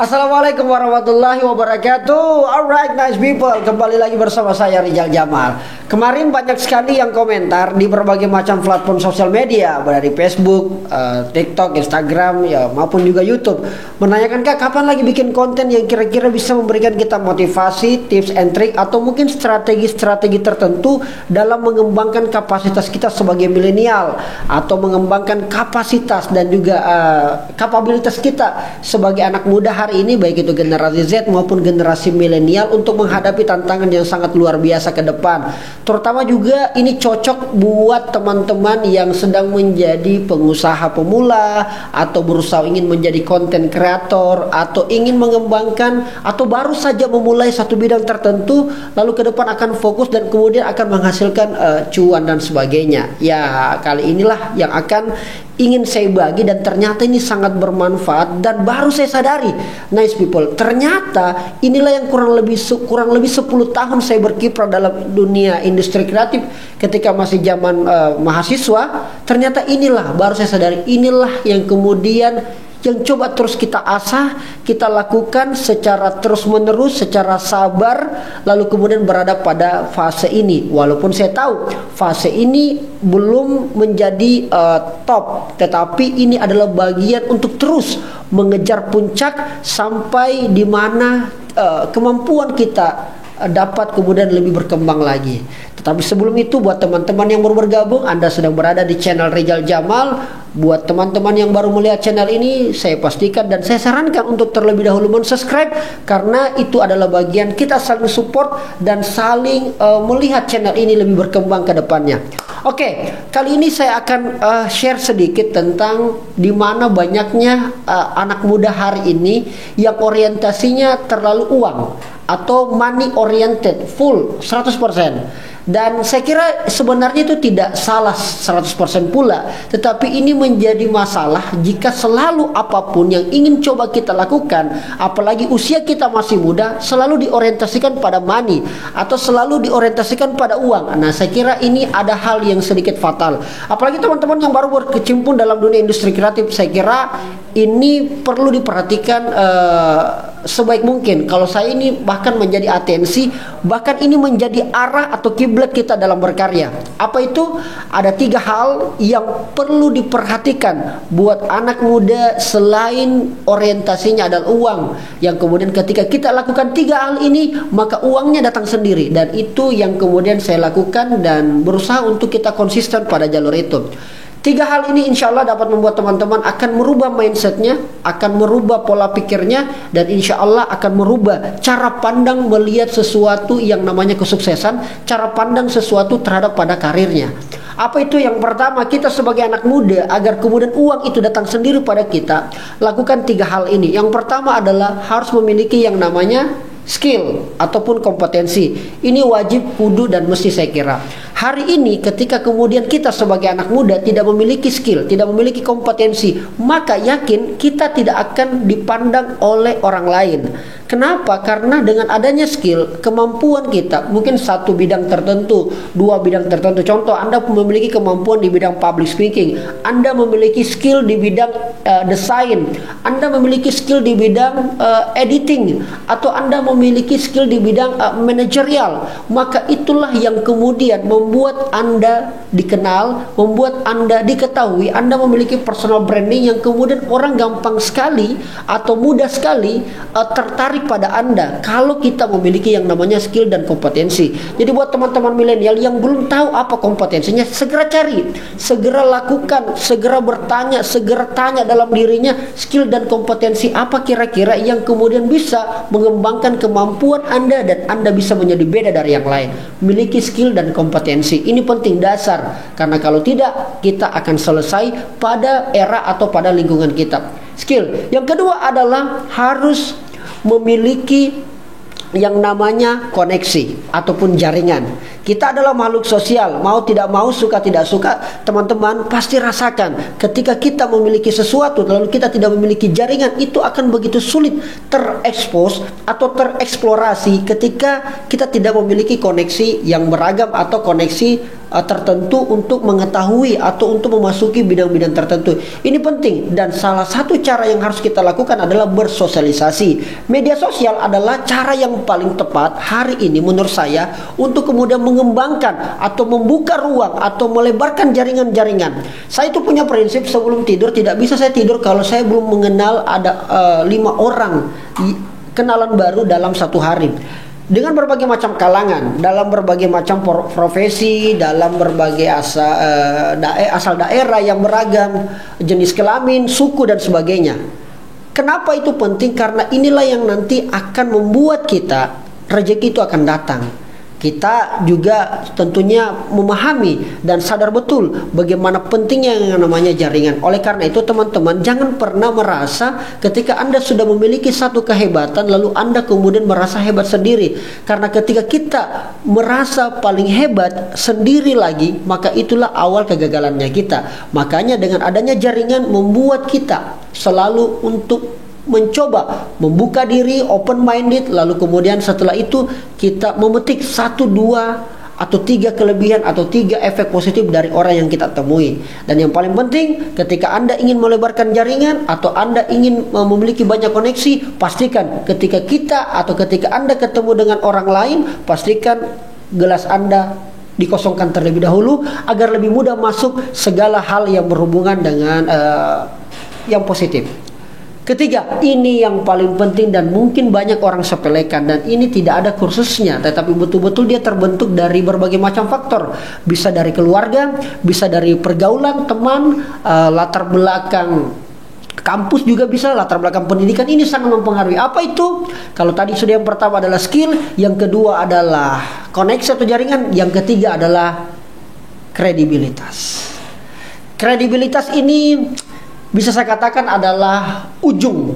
Assalamualaikum warahmatullahi wabarakatuh. Alright, nice people, kembali lagi bersama saya Rizal Jamal. Kemarin banyak sekali yang komentar di berbagai macam platform sosial media, dari Facebook, TikTok, Instagram, ya maupun juga YouTube, menanyakan, Kak, kapan lagi bikin konten yang kira-kira bisa memberikan kita motivasi, tips and trick, atau mungkin strategi-strategi tertentu dalam mengembangkan kapasitas kita sebagai milenial, atau mengembangkan kapasitas dan juga kapabilitas kita sebagai anak muda hari ini, baik itu generasi Z maupun generasi milenial, untuk menghadapi tantangan yang sangat luar biasa ke depan. Terutama juga ini cocok buat teman-teman yang sedang menjadi pengusaha pemula, atau berusaha ingin menjadi konten kreator, atau ingin mengembangkan, atau baru saja memulai satu bidang tertentu, lalu ke depan akan fokus dan kemudian akan menghasilkan cuan dan sebagainya. Ya, kali inilah yang akan ingin saya bagi, dan ternyata ini sangat bermanfaat dan baru saya sadari, nice people, ternyata inilah yang kurang lebih 10 tahun saya berkiprah dalam dunia industri kreatif ketika masih zaman mahasiswa. Ternyata inilah baru saya sadari, inilah yang kemudian yang coba terus kita asah, kita lakukan secara terus menerus, secara sabar, lalu kemudian berada pada fase ini. Walaupun saya tahu fase ini belum menjadi top, tetapi ini adalah bagian untuk terus mengejar puncak sampai di mana kemampuan kita dapat kemudian lebih berkembang lagi. Tetapi sebelum itu, buat teman-teman yang baru bergabung, Anda sedang berada di channel Rizal Jamal. Buat teman-teman yang baru melihat channel ini, saya pastikan dan saya sarankan untuk terlebih dahulu men-subscribe, karena itu adalah bagian kita saling support dan saling melihat channel ini lebih berkembang ke depannya. Oke, kali ini saya akan share sedikit tentang di mana banyaknya anak muda hari ini yang orientasinya terlalu uang atau money oriented full 100%. Dan saya kira sebenarnya itu tidak salah 100% pula, tetapi ini menjadi masalah jika selalu apapun yang ingin coba kita lakukan, apalagi usia kita masih muda, selalu diorientasikan pada money atau selalu diorientasikan pada uang. Nah, saya kira ini ada hal yang sedikit fatal. Apalagi teman-teman yang baru berkecimpung dalam dunia industri kreatif, saya kira ini perlu diperhatikan sebaik mungkin. Kalau saya ini bahkan menjadi atensi, bahkan ini menjadi arah atau kiblat kita dalam berkarya. Apa itu? Ada 3 hal yang perlu diperhatikan buat anak muda selain orientasinya adalah uang, yang kemudian ketika kita lakukan 3 hal ini, maka uangnya datang sendiri. Dan itu yang kemudian saya lakukan dan berusaha untuk kita konsisten pada jalur itu. 3 hal ini insya Allah dapat membuat teman-teman akan merubah mindsetnya, akan merubah pola pikirnya, dan insya Allah akan merubah cara pandang melihat sesuatu yang namanya kesuksesan, cara pandang sesuatu terhadap pada karirnya. Apa itu? Yang pertama, kita sebagai anak muda, agar kemudian uang itu datang sendiri pada kita, lakukan 3 hal ini. Yang pertama adalah harus memiliki yang namanya skill ataupun kompetensi. Ini wajib, kudu, dan mesti saya kira. Hari ini ketika kemudian kita sebagai anak muda tidak memiliki skill, tidak memiliki kompetensi, maka yakin kita tidak akan dipandang oleh orang lain. Kenapa? Karena dengan adanya skill, kemampuan kita mungkin satu bidang tertentu, 2 bidang tertentu. Contoh, Anda memiliki kemampuan di bidang public speaking, Anda memiliki skill di bidang desain, Anda memiliki skill di bidang editing, atau Anda memiliki skill di bidang manajerial, maka itulah yang kemudian membuat Anda dikenal, membuat Anda diketahui. Anda memiliki personal branding yang kemudian orang gampang sekali atau mudah sekali tertarik pada Anda kalau kita memiliki yang namanya skill dan kompetensi. Jadi buat teman-teman milenial yang belum tahu apa kompetensinya, segera cari, segera lakukan, segera bertanya, segera tanya dalam dirinya, skill dan kompetensi apa kira-kira yang kemudian bisa mengembangkan kemampuan Anda dan Anda bisa menjadi beda dari yang lain. Miliki skill dan kompetensi, ini penting dasar, karena kalau tidak kita akan selesai pada era atau pada lingkungan kita. Skill. Yang kedua adalah harus memiliki yang namanya koneksi ataupun jaringan. Kita adalah makhluk sosial, mau tidak mau, suka tidak suka, teman-teman pasti rasakan ketika kita memiliki sesuatu lalu kita tidak memiliki jaringan, itu akan begitu sulit terekspos atau tereksplorasi ketika kita tidak memiliki koneksi yang beragam atau koneksi tertentu untuk mengetahui atau untuk memasuki bidang-bidang tertentu. Ini penting, dan salah satu cara yang harus kita lakukan adalah bersosialisasi. Media sosial adalah cara yang paling tepat hari ini menurut saya untuk kemudian mengembangkan atau membuka ruang atau melebarkan jaringan-jaringan. Saya itu punya prinsip, sebelum tidur tidak bisa saya tidur kalau saya belum mengenal ada 5 orang kenalan baru dalam satu hari. Dengan berbagai macam kalangan, dalam berbagai macam profesi, dalam berbagai asal daerah yang beragam, jenis kelamin, suku dan sebagainya. Kenapa itu penting? Karena inilah yang nanti akan membuat kita rezeki itu akan datang. Kita juga tentunya memahami dan sadar betul bagaimana pentingnya yang namanya jaringan. Oleh karena itu teman-teman, jangan pernah merasa ketika Anda sudah memiliki satu kehebatan lalu Anda kemudian merasa hebat sendiri. Karena ketika kita merasa paling hebat sendiri lagi, maka itulah awal kegagalannya kita. Makanya dengan adanya jaringan membuat kita selalu untuk mencoba membuka diri, open minded, lalu kemudian setelah itu kita memetik 1, 2 atau 3 kelebihan atau 3 efek positif dari orang yang kita temui. Dan yang paling penting, ketika Anda ingin melebarkan jaringan atau Anda ingin memiliki banyak koneksi, pastikan ketika kita atau ketika Anda ketemu dengan orang lain, pastikan gelas Anda dikosongkan terlebih dahulu agar lebih mudah masuk segala hal yang berhubungan dengan yang positif. Ketiga, ini yang paling penting dan mungkin banyak orang sepelekan, dan ini tidak ada kursusnya, tetapi betul-betul dia terbentuk dari berbagai macam faktor. Bisa dari keluarga, bisa dari pergaulan, teman, latar belakang kampus juga bisa, latar belakang pendidikan. Ini sangat mempengaruhi. Apa itu? Kalau tadi sudah yang pertama adalah skill, yang kedua adalah koneksi atau jaringan, yang ketiga adalah kredibilitas. Kredibilitas ini bisa saya katakan adalah ujung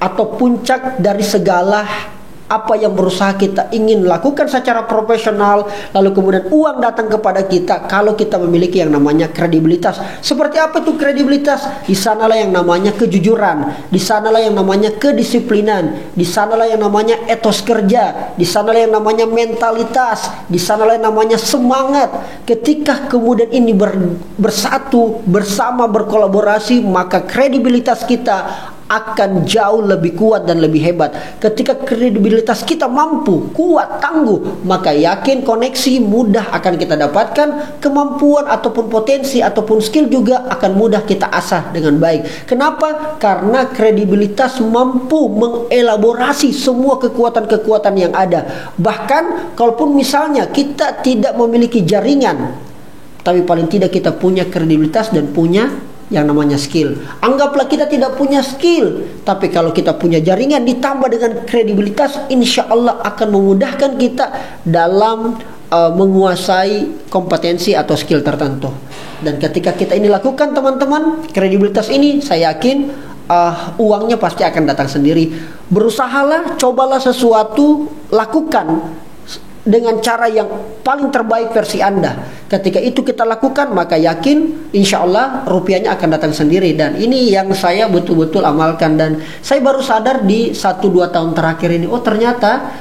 atau puncak dari segala apa yang berusaha kita ingin lakukan secara profesional, lalu kemudian uang datang kepada kita kalau kita memiliki yang namanya kredibilitas. Seperti apa itu kredibilitas? Di sanalah yang namanya kejujuran, di sanalah yang namanya kedisiplinan, di sanalah yang namanya etos kerja, di sanalah yang namanya mentalitas, di sanalah yang namanya semangat. Ketika kemudian ini bersatu, bersama, berkolaborasi, maka kredibilitas kita akan jauh lebih kuat dan lebih hebat. Ketika kredibilitas kita mampu, kuat, tangguh, maka yakin koneksi mudah akan kita dapatkan, kemampuan ataupun potensi ataupun skill juga akan mudah kita asah dengan baik. Kenapa? Karena kredibilitas mampu mengelaborasi semua kekuatan-kekuatan yang ada. Bahkan kalaupun misalnya kita tidak memiliki jaringan, tapi paling tidak kita punya kredibilitas dan punya yang namanya skill. Anggaplah kita tidak punya skill, tapi kalau kita punya jaringan ditambah dengan kredibilitas, insya Allah akan memudahkan kita dalam menguasai kompetensi atau skill tertentu. Dan ketika kita ini lakukan teman-teman, kredibilitas ini saya yakin uangnya pasti akan datang sendiri. Berusahalah, cobalah sesuatu, lakukan dengan cara yang paling terbaik versi Anda. Ketika itu kita lakukan, maka yakin insya Allah rupiahnya akan datang sendiri. Dan ini yang saya betul-betul amalkan, dan saya baru sadar di 1-2 tahun terakhir ini, oh ternyata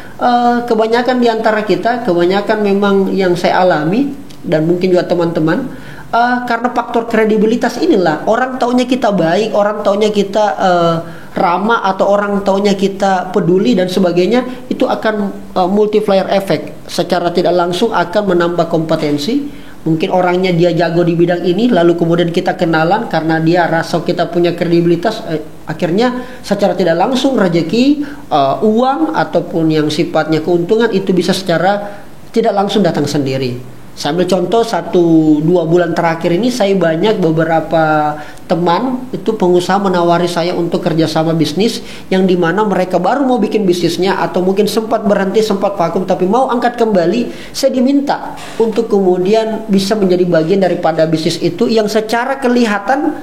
kebanyakan di antara kita, kebanyakan memang yang saya alami dan mungkin juga teman-teman, karena faktor kredibilitas inilah orang taunya kita baik, orang taunya kita ramah, atau orang taunya kita peduli dan sebagainya, itu akan multiplier effect, secara tidak langsung akan menambah kompetensi. Mungkin orangnya dia jago di bidang ini, lalu kemudian kita kenalan karena dia rasa kita punya kredibilitas, akhirnya secara tidak langsung rezeki, uang ataupun yang sifatnya keuntungan itu bisa secara tidak langsung datang sendiri. Saya ambil contoh 1-2 bulan terakhir ini, saya banyak beberapa teman itu pengusaha menawari saya untuk kerjasama bisnis, yang dimana mereka baru mau bikin bisnisnya atau mungkin sempat berhenti, sempat vakum, tapi mau angkat kembali. Saya diminta untuk kemudian bisa menjadi bagian daripada bisnis itu yang secara kelihatan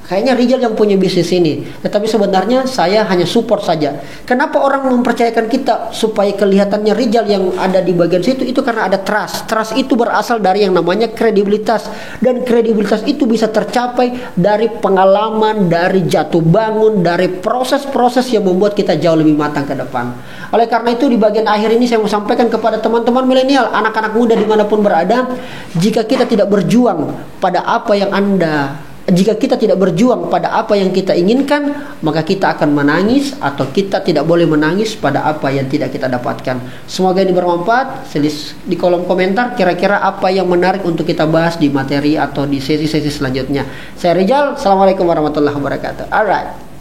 kayaknya Rijal yang punya bisnis ini. Tetapi sebenarnya saya hanya support saja. Kenapa orang mempercayakan kita supaya kelihatannya Rijal yang ada di bagian situ? Itu karena ada trust. Trust itu berasal dari yang namanya kredibilitas. Dan kredibilitas itu bisa tercapai dari pengalaman, dari jatuh bangun, dari proses-proses yang membuat kita jauh lebih matang ke depan. Oleh karena itu di bagian akhir ini saya mau sampaikan kepada teman-teman milenial, anak-anak muda dimanapun berada, jika kita tidak berjuang pada apa yang jika kita tidak berjuang pada apa yang kita inginkan, maka kita akan menangis, atau kita tidak boleh menangis pada apa yang tidak kita dapatkan. Semoga ini bermanfaat. Di kolom komentar kira-kira apa yang menarik untuk kita bahas di materi atau di sesi-sesi selanjutnya. Saya Rijal, Assalamualaikum warahmatullahi wabarakatuh. Alright.